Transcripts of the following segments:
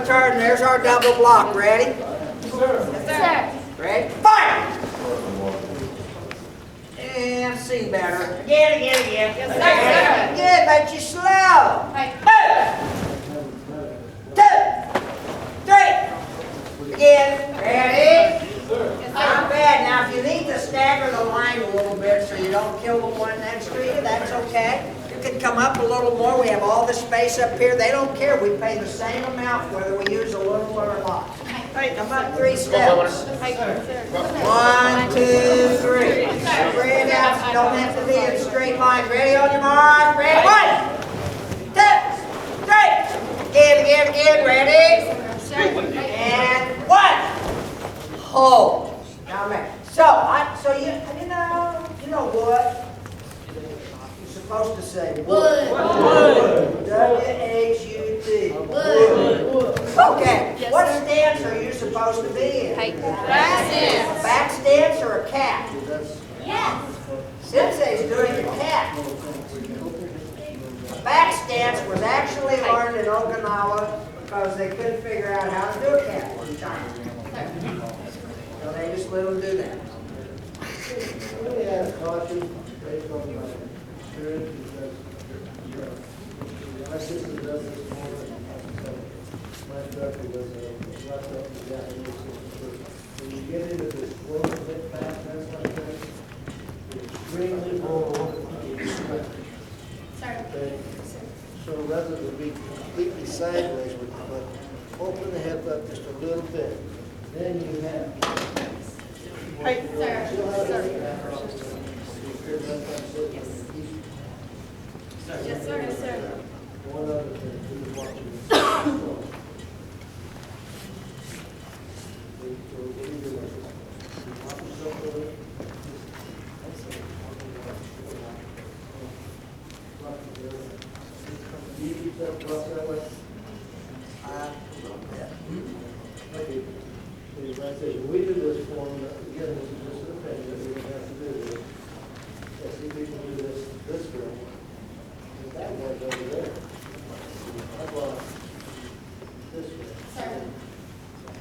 turn. There's our double block. Ready? Yes, sir. Ready? Fire! And see better. Again. Yes, sir. Good, but you slow. Hey. 1, 2, 3. Again. Ready? Yes, Not sir. bad. Now, if you need to stagger the line a little bit so you don't kill the one next to you, that's okay. You can come up a little more. We have all the space up here. They don't care. We pay the same amount whether we use a little or a lot. Come up 3 steps. 1, 2, 3. Spread out. You don't have to be in straight lines. Ready on your mark. Ready. 1, 2, 3. Again. Ready. And 1. Hold. Down there. So you know what? You're supposed to say wood. W-H-U-D. Wood. Okay. Yes, What sir. stance are you supposed to be in? Back A back stance or a cat? Yes. Sensei's doing a cat. A back stance was actually learned in Okinawa because they couldn't figure out how to do a cat in China. So they just let them do that. Let me add caution based on my experience because my sister does this more than my instructor does a lot of the Japanese system. When you get into this flow a bit fast, that's like that, it's extremely low. Okay? So rather than be completely sideways with the foot, open the hip up just a little bit. Then you have. Right, sir. Yes, sir. Yes, sir. One other thing, please watch this. Okay. Like I said, we do this form, again, this is just an opinion, we don't have to do this. I see people do this way. And that one's over there. I bought this way. Sir.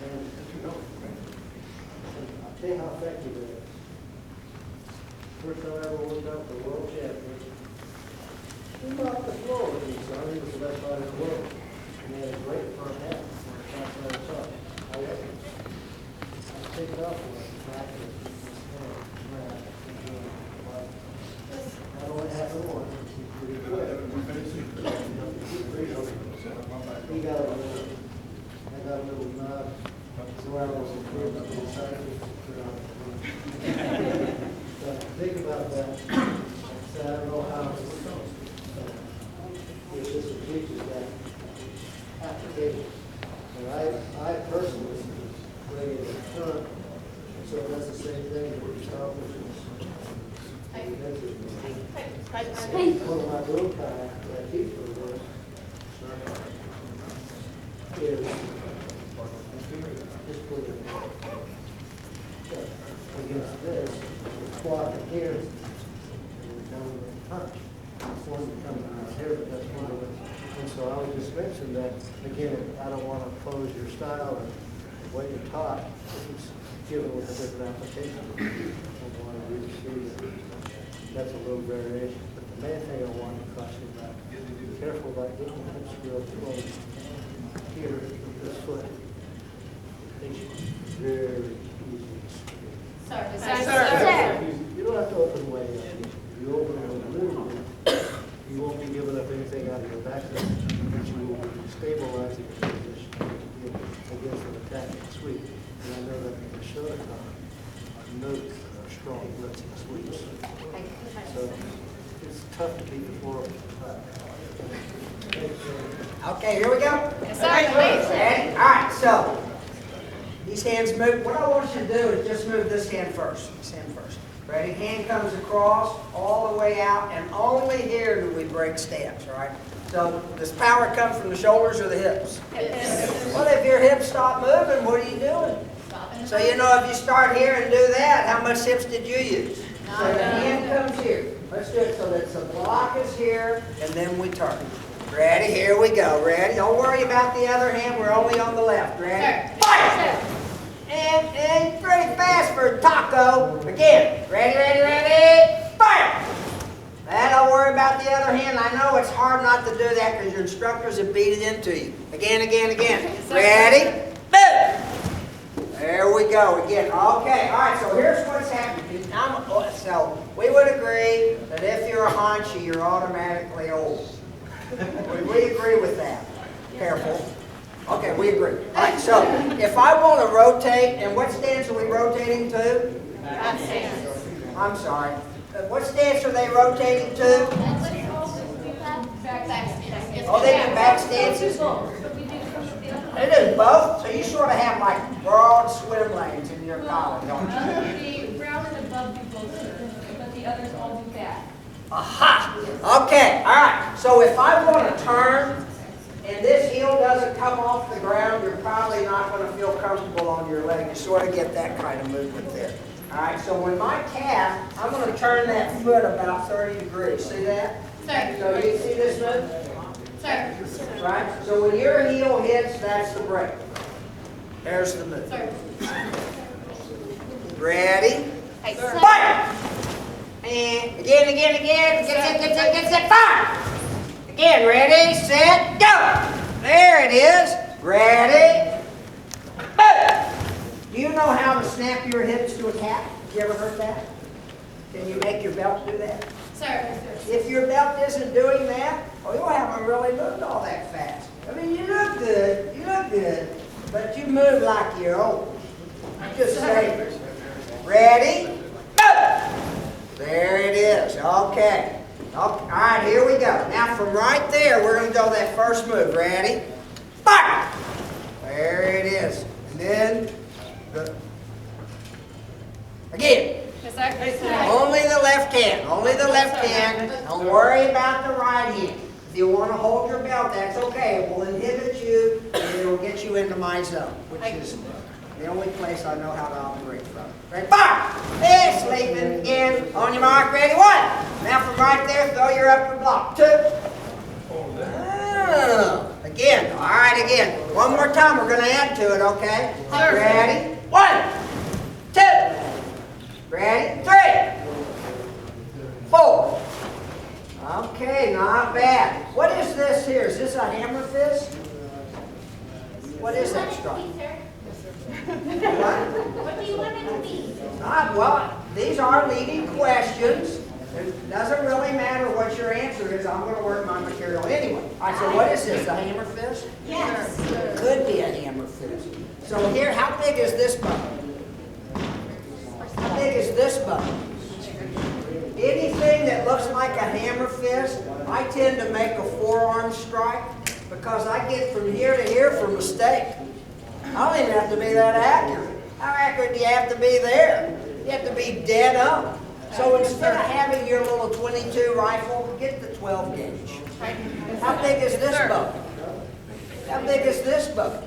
And I'll tell you how effective it is. First time I ever worked out for world champion, he mopped the floor with me, son. He was the best fighter in the world. And he had a great front half. I take it off and practice. That only happened once. Pretty quick. He got a little, I got a little nod. So I was improved up to the side. But think about that. So I don't know how your system teaches that application. And I personally bring it in front, so that's the same thing that we accomplished. One of my little guy that I teach for was is just put it against this, squat here, and come and punch. One that comes out here, but that's one of it. And so I would just mention that, again, I don't want to oppose your style or the way you're taught. It's given with a different application. I want to really see that that's a little variation. But the main thing I want to caution about, be careful about getting the hips real close here with this foot. It's very easy. Sir. You don't have to open way up. You open it a little bit. You won't be giving up anything out of your back, but you will be stabilizing your position against an attacking sweep. And I know that in the Shotokan, note strong blitzing sweeps. So it's tough to beat the floor. Okay, here we go. Yes, sir. Ready? All right, so these hands move. What I want you to do is just move this hand first. This hand first. Ready? Hand comes across all the way out, and only here do we break stance, all right? So does power come from the shoulders or the hips? Yes. Well, if your hips stop moving, what are you doing? So you know, if you start here and do that, how much hips did you use? So the hand comes here. Let's do it so that the block is here, and then we turn. Ready? Here we go. Ready? Don't worry about the other hand. We're only on the left. Ready? Fire! And pretty fast for taco. Again. Ready? Fire! Now, don't worry about the other hand. I know it's hard not to do that because your instructors have beat it into you. Again. Ready? Boom! There we go. Again. Okay. All right. So here's what's happening. So we would agree that if you're a haunchi, you're automatically old. We agree with that. Careful. Okay, we agree. All right. So if I want to rotate, and what stance are we rotating to? Back stance. I'm sorry. What stance are they rotating to? Back stance. Oh, they do back stances? They do both? So you sort of have like broad swim lanes in your college, don't you? The brown and above do both, but the others all do back. Aha! Okay, all right. So if I want to turn and this heel doesn't come off the ground, you're probably not going to feel comfortable on your leg. You sort of get that kind of movement there. All right, so when my calf, I'm going to turn that foot about 30 degrees. See that? Sir. So you see this move? Sir. Right? So when your heel hits, that's the break. There's the move. Sir. Ready? Sir. Fire! And again. Get set, fire! Again, ready, set, go! There it is. Ready? Boom! Do you know how to snap your hips to a cat? Have you ever heard that? Can you make your belt do that? Sir. If your belt isn't doing that, well, you haven't really moved all that fast. I mean, you look good, but you move like you're old. Just say, ready? Boom! There it is. Okay. All right, here we go. Now, from right there, we're going to go that first move. Ready? Fire! There it is. And then, again. Only the left hand. Only the left hand. Don't worry about the right hand. If you want to hold your belt, that's okay. It will inhibit you, and it will get you into my zone, which is the only place I know how to operate from. Ready? Fire! There, sleeping. Again. On your mark. Ready? One. Now from right there, throw your upper block. Two. Again. All right, again. One more time. We're going to add to it, okay? Ready? 1, 2. Ready? 3, 4. Okay, not bad. What is this here? Is this a hammer fist? What is that strike? What do you want it to be? Well, these are leading questions. It doesn't really matter what your answer is. I'm going to work my material anyway. All right, so what is this? A hammer fist? Yes. It could be a hammer fist. So here, how big is this button? How big is this button? Anything that looks like a hammer fist, I tend to make a forearm strike because I get from here to here for mistake. I don't even have to be that accurate. How accurate do you have to be there? You have to be dead up. So instead of having your little 22 rifle, get the 12 gauge. How big is this bow? How big is this bow?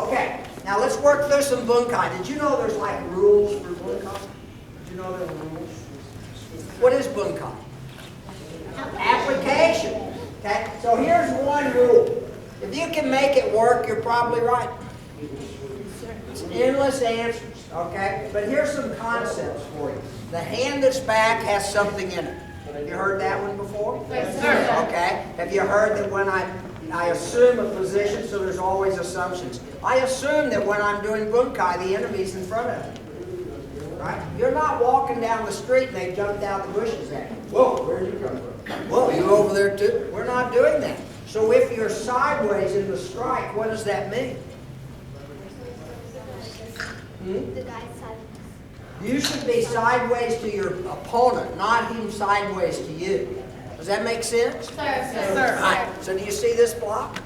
Okay. Now let's work through some bunkai. Did you know there's like rules for bunkai? Did you know there were rules? What is bunkai? Application. Okay. So here's one rule. If you can make it work, you're probably right. It's endless answers. Okay. But here's some concepts for you. The hand that's back has something in it. Have you heard that one before? Yes, sir. Okay. Have you heard that when I assume a position, so there's always assumptions. I assume that when I'm doing bunkai, the enemy's in front of me. Right? You're not walking down the street and they jumped out the bushes at you. Whoa, where did you come from? Whoa, you over there too? We're not doing that. So if you're sideways in the strike, what does that mean? The guy's sideways. You should be sideways to your opponent, not him sideways to you. Does that make sense? Sir. Right. So do you see this block?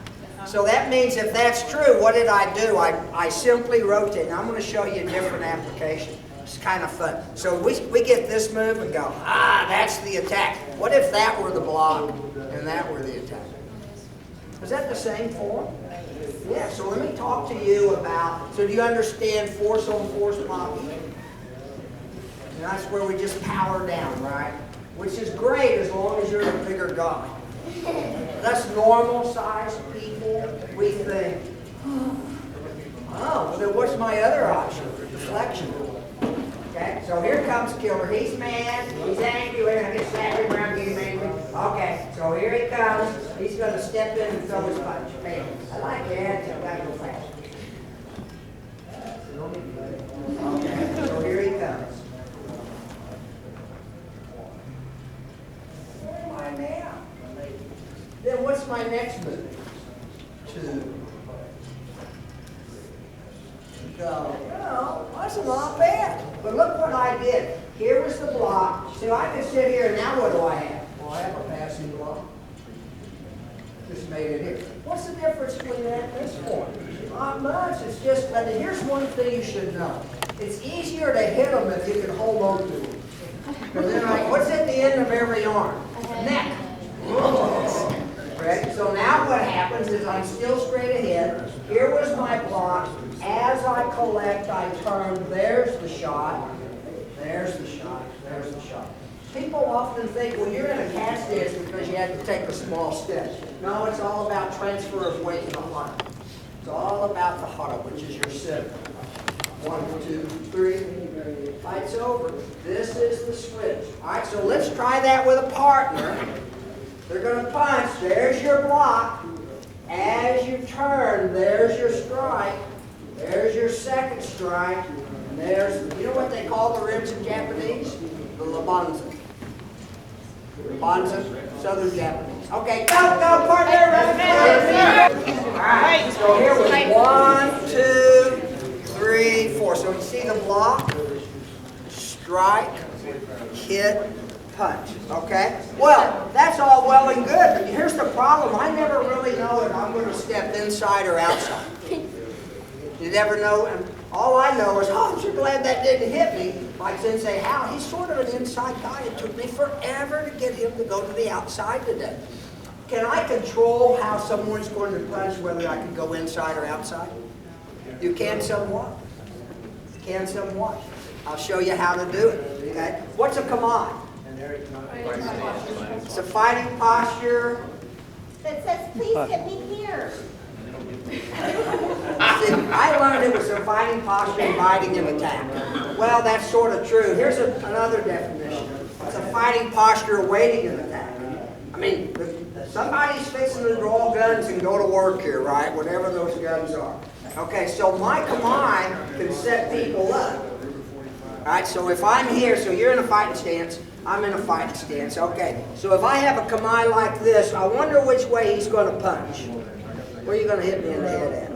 So that means if that's true, what did I do? I simply rotate. Now I'm going to show you a different application. It's kind of fun. So we get this move and go, that's the attack. What if that were the block and that were the attack? Is that the same form? Yeah, so let me talk to you about, so do you understand force on force blocking? And that's where we just power down, right? Which is great as long as you're a bigger guy. Us normal sized people, we think, oh, well, then what's my other option? Deflection. Okay, so here comes Killer. He's mad, he's angry, we're gonna get slapped around, get him angry. Okay, so here he comes. He's gonna step in and throw his punch. Bam. I like that, so I gotta go fast. Okay, so here he comes. Where am I now? Then what's my next move? Two. Go. No, that's not bad. But look what I did. Here was the block. So I can sit here and now what do I have? Well, I have a passing block. Just made it here. What's the difference between that and this one? Not much. It's just, but here's one thing you should know. It's easier to hit them if you can hold on to them. Because then, what's at the end of every arm? Neck. Right? So now what happens is I'm still straight ahead. Here was my block. As I collect, I turn. There's the shot. There's the shot. There's the shot. People often think, well, you're in a cat stance because you had to take a small step. No, it's all about transfer of weight in the heart. It's all about the heart, which is your center. 1, 2, 3. Fight's over. This is the switch. All right, so let's try that with a partner. They're going to punch. There's your block. As you turn, there's your strike. There's your second strike. And there's, you know what they call the ribs in Japanese? The labanza. Labanza, Southern Japanese. Okay, go, partner. All right, so here was 1, 2, 3, 4. So you see the block, strike, hit, punch, okay? Well, that's all well and good, but here's the problem. I never really know if I'm going to step inside or outside. You never know. And all I know is, oh, I'm sure glad that didn't hit me. Like Sensei Hal, he's sort of an inside guy. It took me forever to get him to go to the outside today. Can I control how someone's going to punch, whether I can go inside or outside? You can somewhat. You can somewhat. I'll show you how to do it, okay? What's a command? It's a fighting posture. That says, please hit me here. See, I learned it was a fighting posture inviting an attack. Well, that's sort of true. Here's another definition. It's a fighting posture awaiting an attack. I mean, somebody's fixing to draw guns and go to work here, right? Whatever those guns are. Okay, so my command can set people up. All right, so if I'm here, so you're in a fighting stance, I'm in a fighting stance. Okay, so if I have a kamae like this, I wonder which way he's going to punch. Where are you going to hit me in the head at?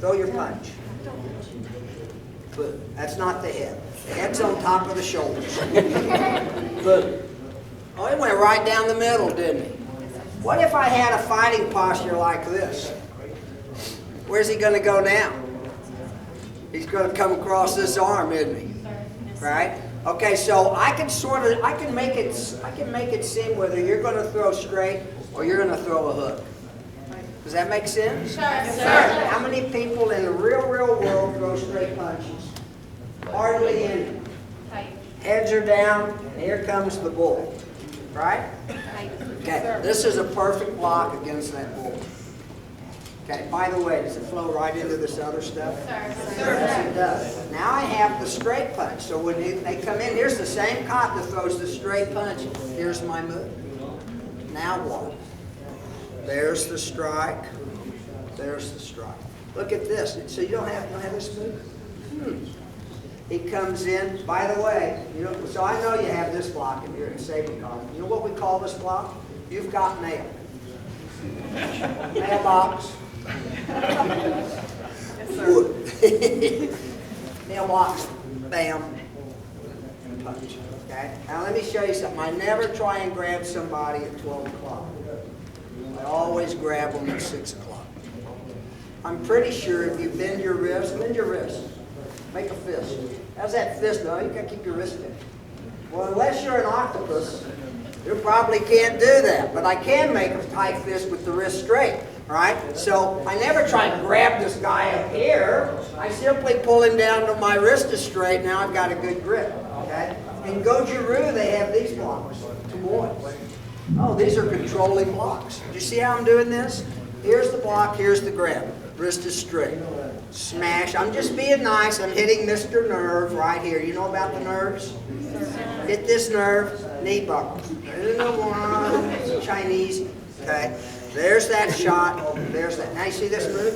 Throw your punch. Boom. That's not the head. The head's on top of the shoulders. Boom. Oh, it went right down the middle, didn't he? What if I had a fighting posture like this? Where's he going to go now? He's going to come across this arm, isn't he? Right? Okay, so I can make it seem whether you're going to throw straight or you're going to throw a hook. Does that make sense? Sure. How many people in the real world throw straight punches? Hardly any. Heads are down, and here comes the bull. Right? Okay, this is a perfect block against that bull. Okay, by the way, does it flow right into this other stuff? Yes, it does. Now I have the straight punch. So when they come in, here's the same cop that throws the straight punch. Here's my move. Now what? There's the strike. There's the strike. Look at this. So you don't have this move? He comes in. By the way, so I know you have this block in here in Saving Column. You know what we call this block? You've got mail. Mailbox. Wood. Mailbox. Bam. And punch. Okay? Now let me show you something. I never try and grab somebody at 12 o'clock. I always grab them at 6 o'clock. I'm pretty sure if you bend your wrist, make a fist. How's that fist? No, you gotta keep your wrist in. Well, unless you're an octopus, you probably can't do that. But I can make a tight fist with the wrist straight. Right? So I never try and grab this guy up here. I simply pull him down till my wrist is straight. Now I've got a good grip. Okay? In Bushi-ryu, they have these blocks. Two boys. Oh, these are controlling blocks. Do you see how I'm doing this? Here's the block, here's the grab. Wrist is straight. Smash. I'm just being nice. I'm hitting Mr. Nerve right here. You know about the nerves? Hit this nerve, knee buckle. There's the one, Chinese. Okay. There's that shot. There's that. Now you see this move?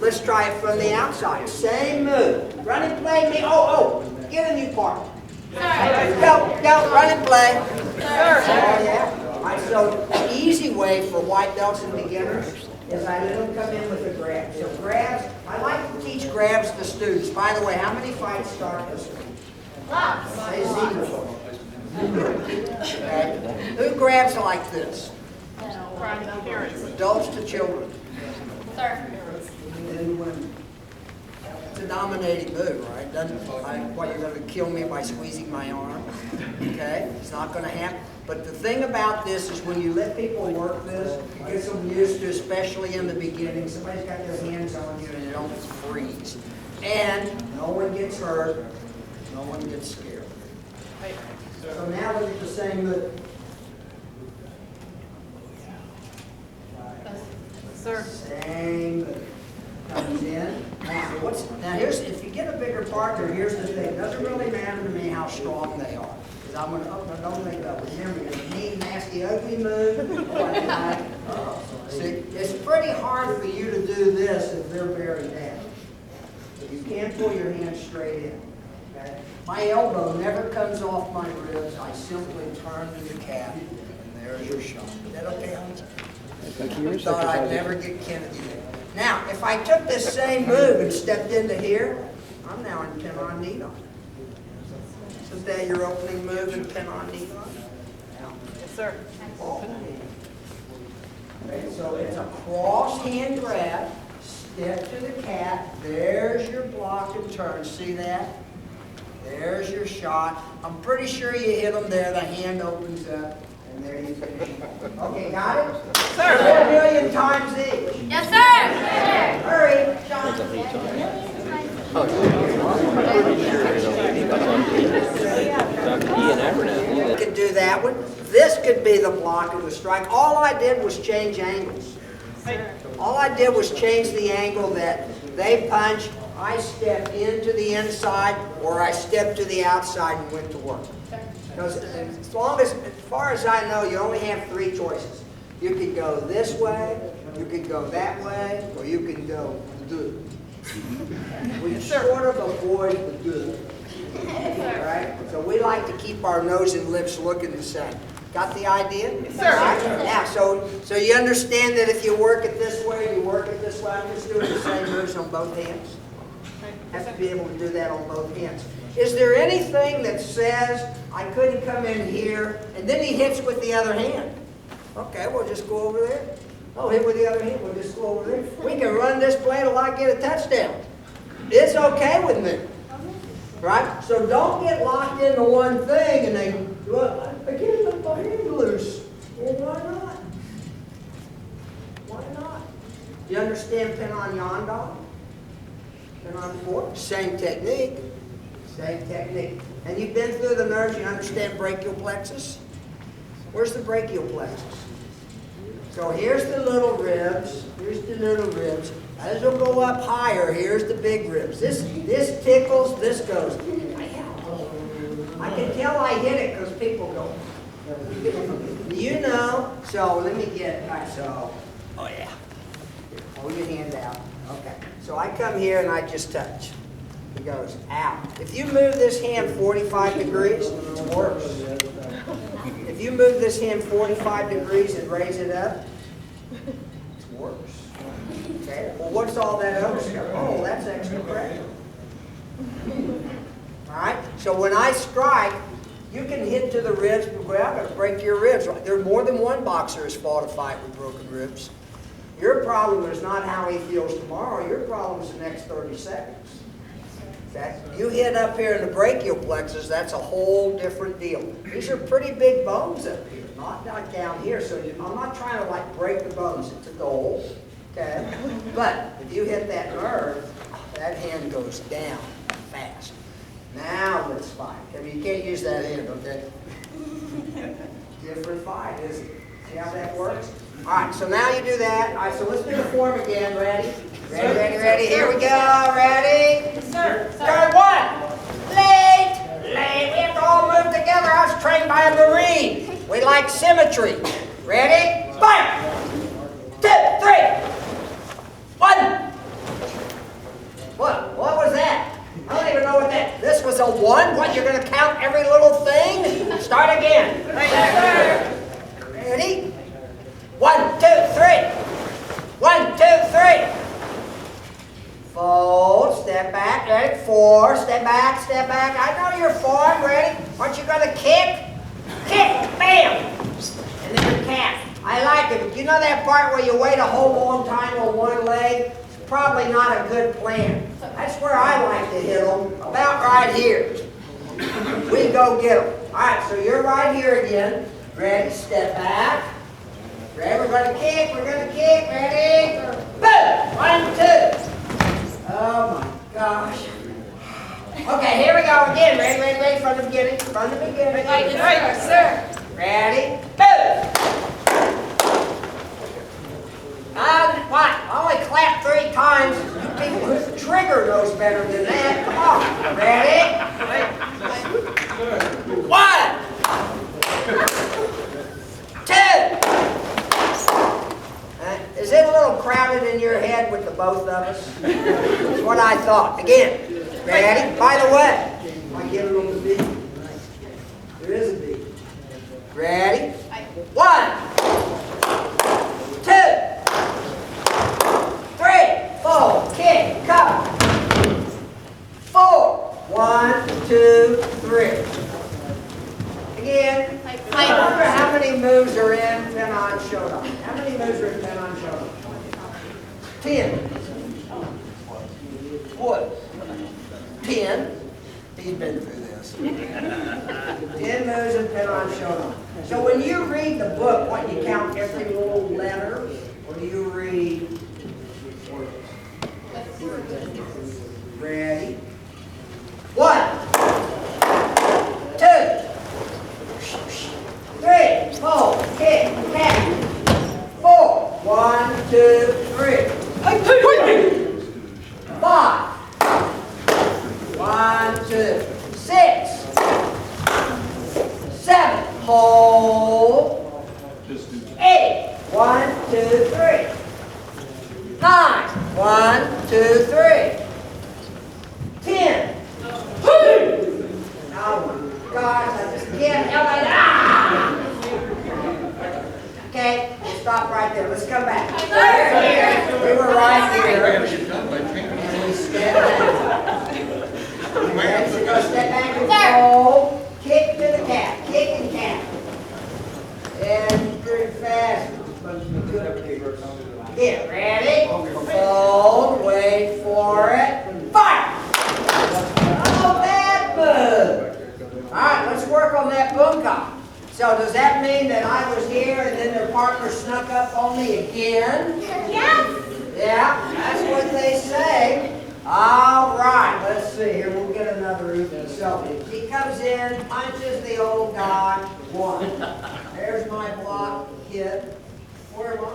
Let's try it from the outside. Same move. Run and play me. Oh, get a new part. Go, run and play. Oh, yeah. All right, so the easy way for white belts and beginners is I let them come in with a grab. So grabs, I like to teach grabs to students. By the way, how many fights start this week? Lots. Say zero. Okay. Who grabs like this? Adults to children. And women. It's a dominating move, right? What, you're going to kill me by squeezing my arm? Okay? It's not going to happen. But the thing about this is when you let people work this, it gets them used to, especially in the beginning, somebody's got their hands on you and they don't freeze. And no one gets hurt, no one gets scared. So now look at the same move. Sir. Same move. Comes in. Now here's, if you get a bigger partner, here's the thing. It doesn't really matter to me how strong they are. Because I'm going to, don't think about it. Remember, your mean, nasty, ugly move. See, it's pretty hard for you to do this if they're very down. You can't pull your hands straight in. Okay? My elbow never comes off my ribs. I simply turn to the calf, and there's your shot. Is that okay, Hans? I thought I'd never get Kennedy there. Now, if I took this same move and stepped into here, I'm now in pin-on knee-on. Isn't that your opening move in pin-on knee-on? Yes, sir. Oh. Okay, so it's a cross hand grab, step to the cat, there's your block and turn, see that? There's your shot. I'm pretty sure you hit them there, the hand opens up, and there you finish. Okay, got it? Sir. 4 million times each. Yes, sir. Hurry, John. You could do that one. This could be the block of the strike. All I did was change angles. All I did was change the angle that they punch. I stepped into the inside or I stepped to the outside and went to work. Because as far as I know, you only have 3 choices. You could go this way, you could go that way, or you can go good. We sort of avoid the good. Right? So we like to keep our nose and lips looking the same. Got the idea? Sir. Right? Now, so you understand that if you work it this way, you work it this way. I'm just doing the same moves on both hands. Have to be able to do that on both hands. Is there anything that says I couldn't come in here and then he hits with the other hand? Okay, we'll just go over there. Oh, hit with the other hand, we'll just go over there. We can run this play till I get a touchdown. It's okay with me. Right? So don't get locked into one thing and they, well, I can't let my hand loose. Well, why not? Why not? You understand pin-on yondog? Pin-on fork? Same technique. Same technique. And you've been through the nerves, you understand brachial plexus? Where's the brachial plexus? So here's the little ribs. Here's the little ribs. As we'll go up higher, here's the big ribs. This tickles, this goes. I can tell I hit it because people go. You know, so let me get, all right, so, oh yeah. Hold your hand out. Okay. So I come here and I just touch. He goes, out. If you move this hand 45 degrees, it's worse. If you move this hand 45 degrees and raise it up, it's worse. Okay? Well, what's all that other stuff? Oh, that's extra pressure. All right? So when I strike, you can hit to the ribs, but well, I'm going to break your ribs. There's more than one boxer has fought a fight with broken ribs. Your problem is not how he feels tomorrow. Your problem is the next 30 seconds. Okay? You hit up here in the brachial plexus, that's a whole different deal. These are pretty big bones up here, not down here. So I'm not trying to like break the bones. It's a goal. Okay? But if you hit that nerve, that hand goes down fast. Now let's fight. I mean, you can't use that hand, okay? Different fight, isn't it? See how that works? All right, so now you do that. All right, so let's do the form again. Ready? Ready. Here we go. Ready? Sir. Turn one. Late. We have to all move together. I was trained by a Marine. We like symmetry. Ready? Fight. 2, 3. 1. What was that? I don't even know what that. This was a 1. What? You're going to count every little thing? Start again. Ready? 1, 2, 3. 1, 2, 3. Fold, step back, ready? 4, step back. I know your form, ready? Aren't you going to kick? Kick, bam! And then your calf. I like it. You know that part where you wait a whole long time on one leg? It's probably not a good plan. That's where I like to hit them, about right here. We go get them. All right, so you're right here again. Ready? Step back. Ready? We're going to kick. Ready? Boom! 1, 2. Oh my gosh. Okay, here we go again. Ready? From the beginning. Right, sir. Ready? Boom! What? I only clapped 3 times. You people whose trigger knows better than that. Come on. Ready? 1, 2. Is it a little crowded in your head with the both of us? That's what I thought. Again. Ready? By the way, I get it on the beat. There is a beat. Ready? 1, 2, 3, 4, kick, come. 4, 1, 2, 3. Again, I wonder how many moves are in Pen-on Shodan. How many moves are in Pen-on Shodan? 10. What? 10. He's been through this. 10 moves in Pen-on Shodan. So when you read the book, what, you count every little letter? Or do you read words? Ready? 1, 2, 3, 4, kick, tap. 4, 1, 2, 3. 5. 1, 2, 6, 7, hold. 8, 1, 2, 3. 9, 1, 2, 3. 10. Oh my gosh, I just can't help it. Okay, we'll stop right there. Let's come back. We were right here. And we step back. So go step back and fold. Kick to the calf. Kick and calf. And pretty fast. Get ready. Fold. Wait for it. Fire! Oh, bad move. All right, let's work on that bunkai. So does that mean that I was here and then their partner snuck up on me again? Yes. Yeah, that's what they say. All right, let's see here. We'll get another even. So he comes in, punches the old guy. 1. There's my block hit. Where am I?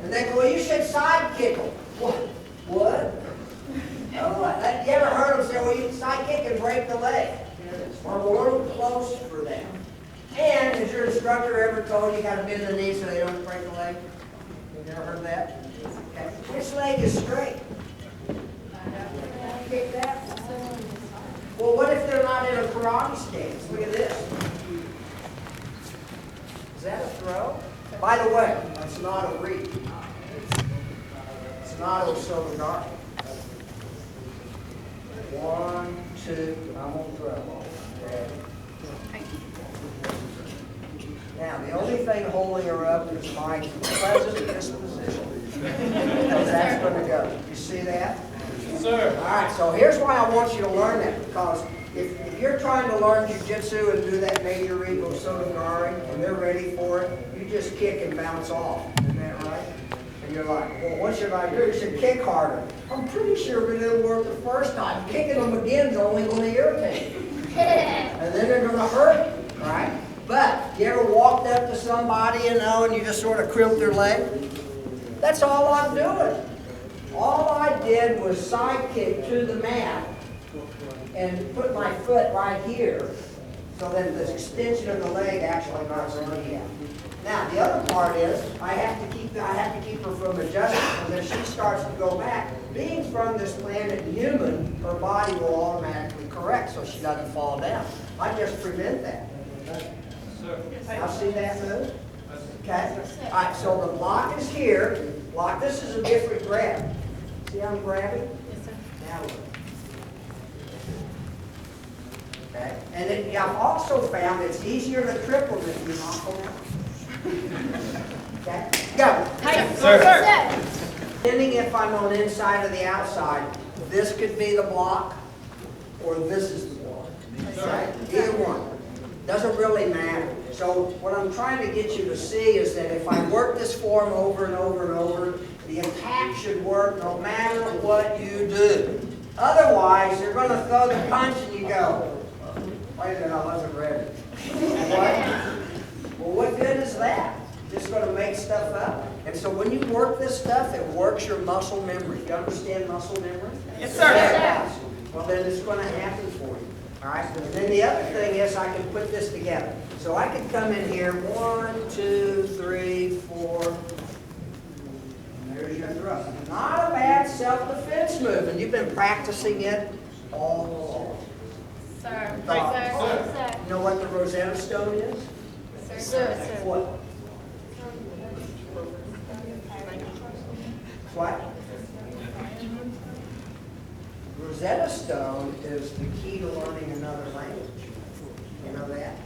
And they go, well, you should side kick him. What? Oh, you ever heard them say, well, you can side kick and break the leg? Well, I'm a little close for that. And has your instructor ever told you got to bend the knee so they don't break the leg? You never heard that? Okay. Which leg is straight? Kick that? Well, what if they're not in a karate stance? Look at this. Is that a throw? By the way, it's not a read. It's not a Osogari. 1, 2, I'm on throw. Okay. Now, the only thing holding her up is my present disposition. Because that's going to go. You see that? Sir. All right, so here's why I want you to learn that. Because if you're trying to learn jiu-jitsu and do that major read Osogari and they're ready for it, you just kick and bounce off. Isn't that right? And you're like, well, what should I do? You should kick harder. I'm pretty sure it didn't work the first time. Kicking them again is only going to irritate you. And then they're going to hurt you. all right? But you ever walked up to somebody, you know, and you just sort of crimped their leg? That's all I'm doing. All I did was side kick to the mat and put my foot right here, so then the extension of the leg actually knocks the knee out. Now the other part is I have to keep her from adjusting, because if she starts to go back, being from this planet human, her body will automatically correct so she doesn't fall down. I just prevent that. Now see that move? Okay. All right. So the block is here. Block. This is a different grab. See how I'm grabbing? Yes, sir. Now look. Okay. And then I've also found it's easier to triple than you knock around. Okay. Go. Yes, Sir. Depending if I'm on inside or the outside, this could be the block, or this is the block. Right? Either one. Doesn't really matter. So what I'm trying to get you to see is that if I work this form over and over and over, the attack should work no matter what you do. Otherwise, you're going to throw the punch and you go, wait a minute, I wasn't ready. What? Well, what good is that? Just going to make stuff up. And so when you work this stuff, it works your muscle memory. You understand muscle memory? Yes, sir. Yes. Well, then it's going to happen for you. All right. And then the other thing is I can put this together. So I could come in here, 1, 2, 3, 4. And there's your thrust. Not a bad self-defense move, and you've been practicing it all along. Sir. You know what the Rosetta Stone is? Sir. What? What? Rosetta Stone is the key to learning another language. You know that?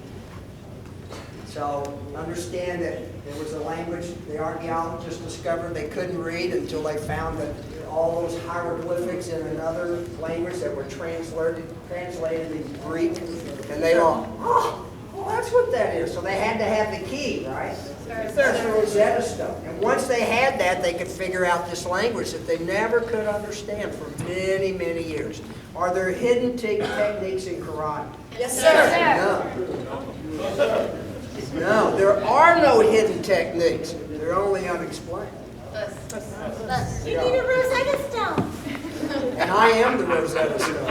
So understand that there was a language the archaeologists discovered they couldn't read until they found that all those hieroglyphics in another language that were translated in Greek, and they all, oh, well, that's what that is. So they had to have the key, right? That's the Rosetta Stone. And once they had that, they could figure out this language that they never could understand for many, many years. Are there hidden techniques in karate? Yes, sir. No, there are no hidden techniques. They're only unexplained. You need a Rosetta Stone. And I am the Rosetta Stone.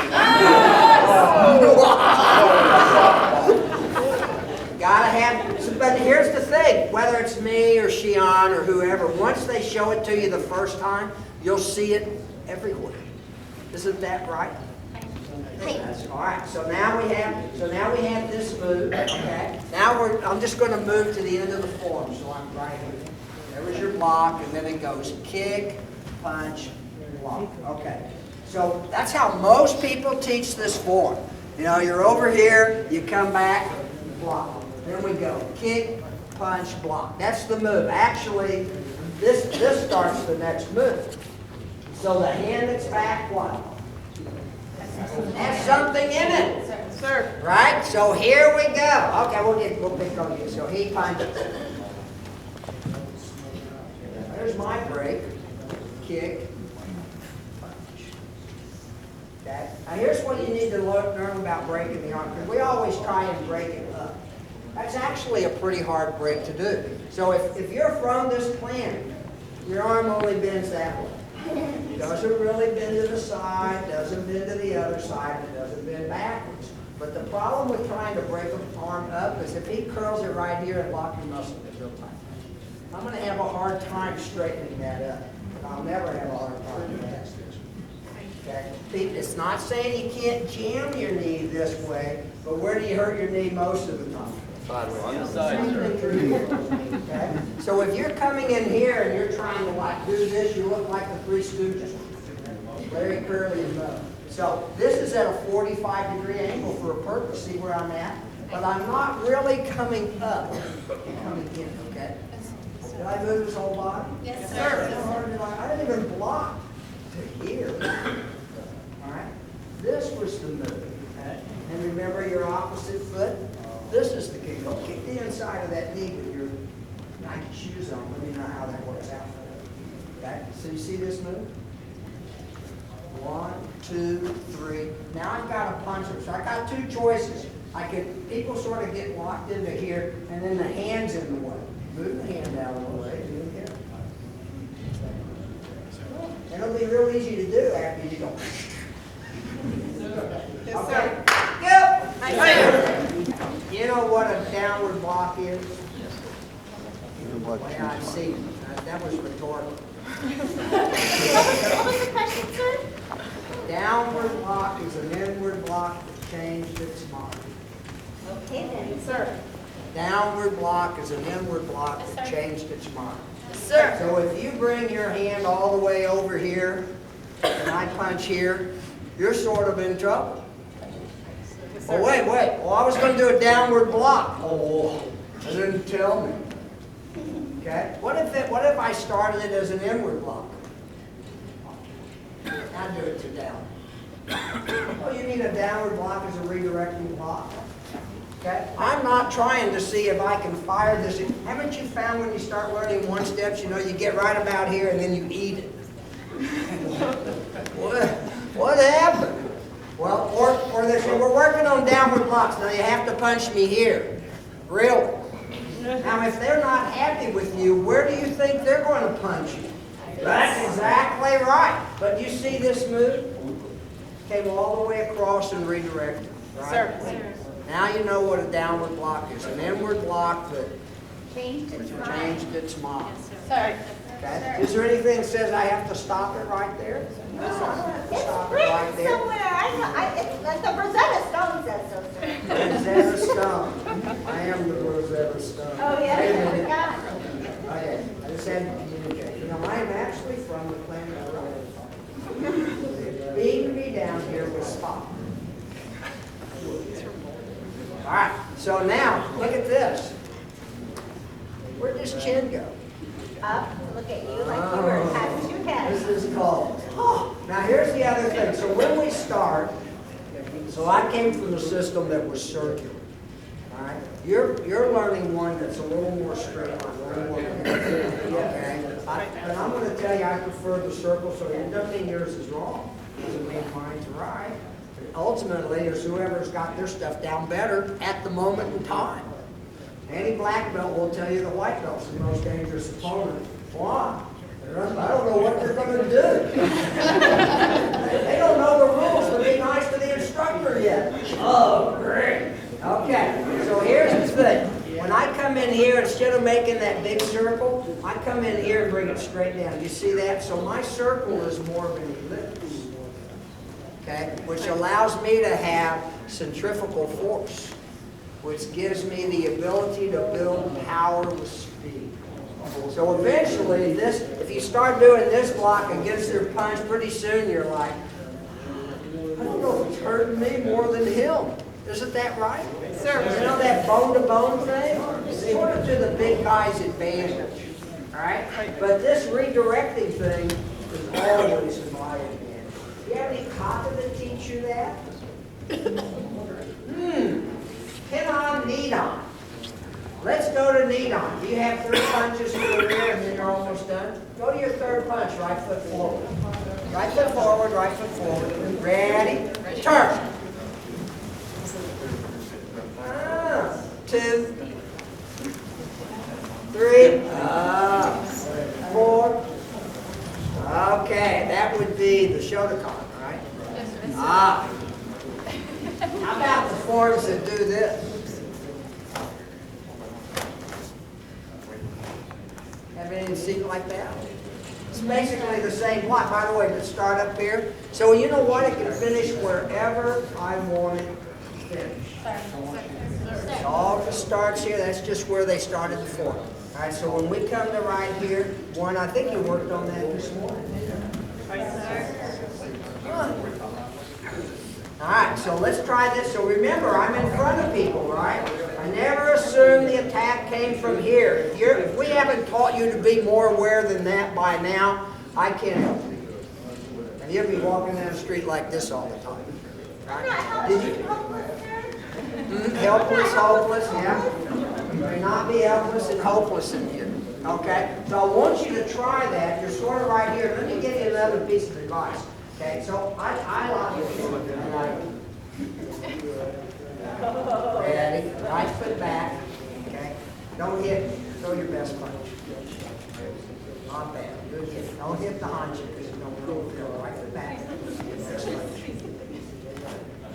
Gotta have, but here's the thing, whether it's me or Shion or whoever, once they show it to you the first time, you'll see it everywhere. Isn't that right? That's all right. So now we have this move. Okay. Now I'm just going to move to the end of the form. So I'm right here. There was your block, and then it goes kick, punch, block. Okay. So that's how most people teach this form. You know, you're over here, you come back, block. Then we go kick, punch, block. That's the move. Actually, this starts the next move. So the hand that's back, what? Has something in it. Sir. Right? So here we go. Okay, we'll pick on you. So he punches. There's my break. Kick. Punch. Okay. Now here's what you need to learn about breaking the arm. Because we always try and break it up. That's actually a pretty hard break to do. So if you're from this planet, your arm only bends that way. Doesn't really bend to the side, doesn't bend to the other side, it doesn't bend backwards. But the problem with trying to break an arm up is if he curls it right here and locks your muscle real tight. I'm going to have a hard time straightening that up. I'll never have a hard time with that. Okay? It's not saying you can't jam your knee this way, but where do you hurt your knee most of the time? On the side, sir. Okay? So if you're coming in here and you're trying to like do this, you look like the Three Stooges. Very curly and low. So this is at a 45-degree angle for a purpose. See where I'm at? But I'm not really coming up. I'm coming in, okay? Did I move this whole body? Yes, sir. I didn't even block to here. All right? This was the move. Okay? And remember your opposite foot? This is the kick. Don't kick the inside of that knee with your Nike shoes on. Let me know how that works out for you. Okay? So you see this move? 1, 2, 3. Now I've got a puncher. So I got two choices. people sort of get locked into here, and then the hand's in the way. Move the hand out of the way, do it here. And it'll be real easy to do after you go. Yes, Okay. sir. Yep. Yes, You know what a downward block is? Well, I see. That was rhetorical. What was the question, sir? Downward block is an inward block that changed its mind. Okay then. Sir. Downward block is an inward block that changed its mind. Sir. So if you bring your hand all the way over here and I punch here, you're sort of in trouble. Oh, wait. Well, I was going to do a downward block. Oh, I didn't tell me. Okay? What if I started it as an inward block? Now do it to down. Oh, you mean a downward block is a redirecting block? Okay? I'm not trying to see if I can fire this. Haven't you found when you start learning one steps, you get right about here and then you eat it? What happened? Well, or they say, we're working on downward blocks. Now you have to punch me here. Really? Now if they're not happy with you, where do you think they're going to punch you? That's exactly right. But you see this move? Came all the way across and redirected. Right? Sir. Now you know what a downward block is. An inward block that Changed its mind. changed its mind. Sir. Okay? Is there anything that says I have to stop it right there? No, I don't have to It's stop it right written there. somewhere. It's like the Rosetta Stone says so, sir. Rosetta Stone. I am the Rosetta Stone. Oh, Wait a yeah, I minute. forgot. Okay, I just had to communicate. I am actually from the planet Earth. Being me down here was Spock. All right, so now, look at this. Where'd this chin go? Up, look at you like you were having two heads. This is called. Now here's the other thing. So when we start, so I came from the system that was circular. All right, you're learning one that's a little more straight line, a little more. Okay, but I'm going to tell you I prefer the circle. So it doesn't mean yours is wrong. It doesn't mean mine's right. But ultimately, it's whoever's got their stuff down better at the moment in time. Any black belt will tell you the white belt's the most dangerous opponent. Why? I don't know what they're going to do. They don't know the rules to be nice to the instructor yet. Oh, great. Okay, so here's the thing. When I come in here, instead of making that big circle, I come in here and bring it straight down. You see that? So my circle is more of an ellipse. Okay, which allows me to have centrifugal force, which gives me the ability to build power with speed. So eventually, if you start doing this block against their punch, pretty soon you're like, I don't know if it's hurting me more than him. Isn't that right? Sir. You know that bone-to-bone thing? It's sort of to the big guy's advantage. All right? But this redirecting thing is always in my advantage. Do you have any kata that teach you that? Pin-on, knee-on. Let's go to knee-on. Do you have 3 punches in the rear and then you're almost done? Go to your 3rd punch, right foot forward. Right foot forward, right foot forward. Ready? Turn. 2, 3, 4. Okay, that would be the Shotokan, right? Ah. How about the forms that do this? Have anything seen like that? It's basically the same block. By the way, let's start up here. So you know what? It can finish wherever I want it to finish. It all just starts here. That's just where they started before. All right, so when we come to right here, one, I think you worked on that this morning. All right, so let's try this. So remember, I'm in front of people, right? I never assume the attack came from here. If we haven't taught you to be more aware than that by now, I can't help you. And you'll be walking down the street like this all the time. Right? Did you? Helpless, hopeless, yeah. You may not be helpless and hopeless in here. Okay? So I want you to try that. You're sort of right here. Let me give you another piece of advice. Okay? So I like it. Ready? Right foot back. Okay? Don't hit. Throw your best punch. Not bad. Good hit. Don't hit the haunches because you don't roll. Right foot back. Best punch.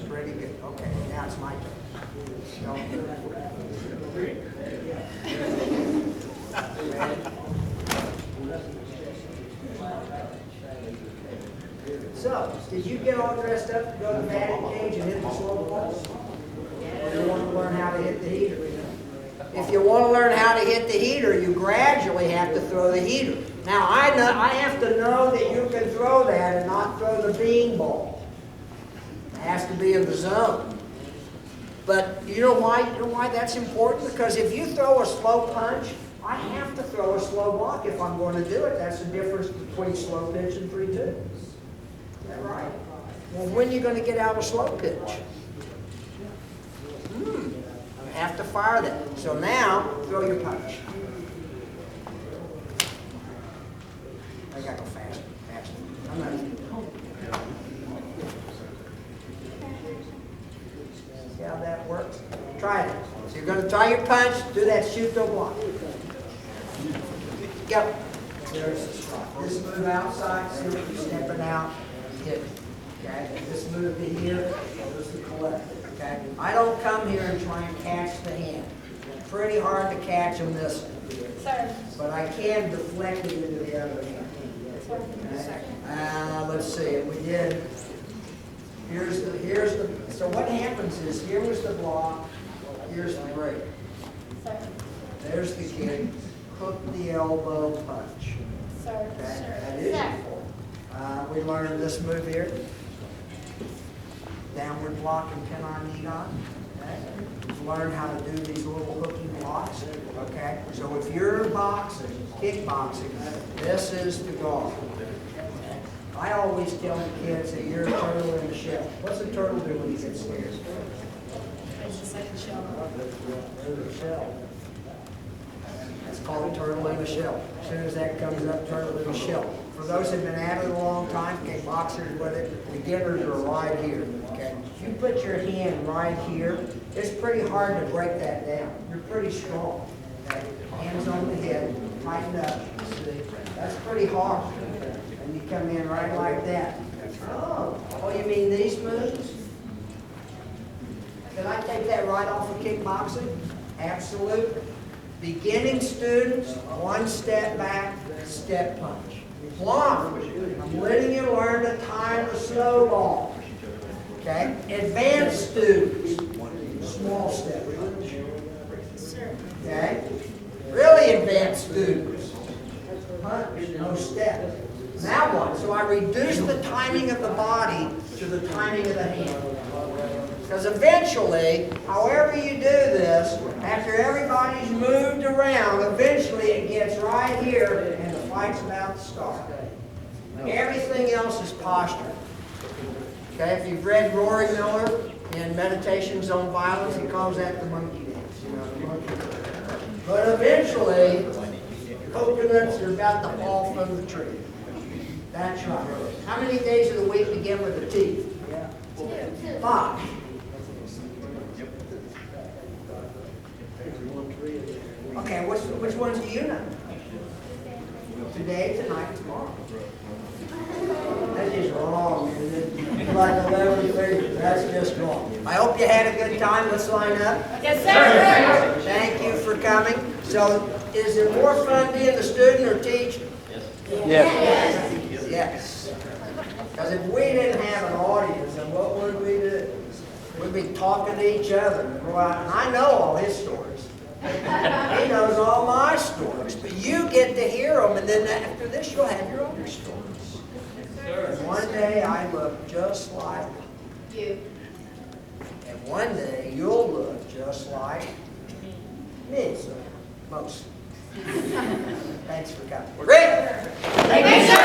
Pretty good. Okay, now it's my turn. Ready? So, did you get all dressed up to go to the batting cage and hit the slow balls? Or do you want to learn how to hit the heater? If you want to learn how to hit the heater, you gradually have to throw the heater. Now, I have to know that you can throw that and not throw the bean ball. It has to be in the zone. But you know why? You know why that's important? Because if you throw a slow punch, I have to throw a slow block if I'm going to do it. That's the difference between slow pitch and 3-2. Is that right? Well, when are you going to get out of slow pitch? You have to fire that. So now, throw your punch. I got to go faster. I'm not. See how that works? Try it. So you're going to try your punch, do that shoot-though block. Go. There's the spot. This move outside, see what you're stepping out, hit it. Okay? This move to here, goes to collect it. Okay? I don't come here and try and catch the hand. It's pretty hard to catch them this way. Sir. But I can deflect it into the other hand. Okay? Let's see. We did. So what happens is, here was the block, here's the break. There's the kick, hook the elbow, punch. Okay? That is important. We learned this move here. Downward block and pin our knee on. Okay? We've learned how to do these little hooking blocks. Okay? So if you're boxing, kickboxing, this is the guard. I always tell the kids that you're a turtle in a shell. What's a turtle do when he gets scared? It's just like a shell. There's a shell. That's called a turtle in a shell. As soon as that comes up, turtle in a shell. For those who've been at it a long time, okay, boxers with it, beginners are right here. Okay, if you put your hand right here, it's pretty hard to break that down. You're pretty strong. Okay, hands on the head, tighten up. See, that's pretty hard. And you come in right like that. Oh, you mean these moves? Can I take that right off of kickboxing? Absolutely. Beginning students, one step back, step punch. One, I'm letting you learn to time the snowball. Okay? Advanced students, small step punch. Okay? Really advanced students, punch, no step. Now what? So I reduce the timing of the body to the timing of the hand. Because eventually, however you do this, after everybody's moved around, eventually it gets right here and the fight's about to start. Everything else is posture. Okay, if you've read Rory Miller in Meditations on Violence, he calls that the monkey dance. You know, the monkey dance. But eventually, coconuts are about to fall from the tree. That's right. How many days of the week begin with the T? 5. Okay, which ones do you know? Today, tonight, tomorrow. That's just wrong, isn't it? Like 11 figures. That's just wrong. I hope you had a good time. Let's line up. Yes, sir. Thank you for coming. So, is it more fun being the student or teaching? Yes. Because if we didn't have an audience, then what would we do? We'd be talking to each other. And I know all his stories. He knows all my stories. But you get to hear them, and then after this, you'll have your own stories. And one day, I look just like You. and one day, you'll look just like me. Most. Thanks for coming. Rick! Thank you, sir.